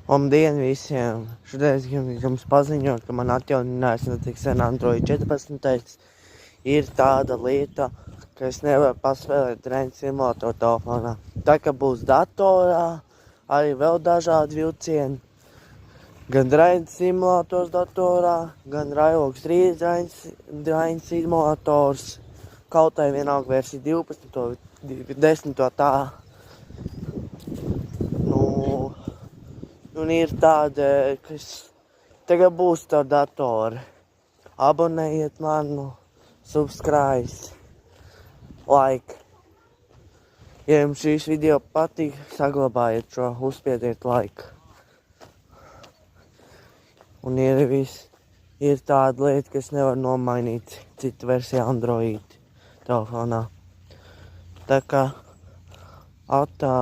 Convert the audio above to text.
Labdien visiem! Šodien es gribu jums paziņot, ka man atjauninājās ne tik sen Android 14. Ir tāda lieta, ka es nevaru paspēlēt Train Simulator telefonā. Tā kā būs datorā, arī vēl dažādi vilcieni. Gan Train Simulators datorā, gan Raivoks 3 Train Simulators. Kaut vai vienalga versija 12, 10 tā. Un ir tāda, kas tagad būs tā datori. Abonējiet manu, subscribe, like. Ja jums šīs video patīk, saglabājiet šo, uzspiediet like. Un ir tāda lieta, kas nevar nomainīt citu versiju Android telefonā. Tā kā atā.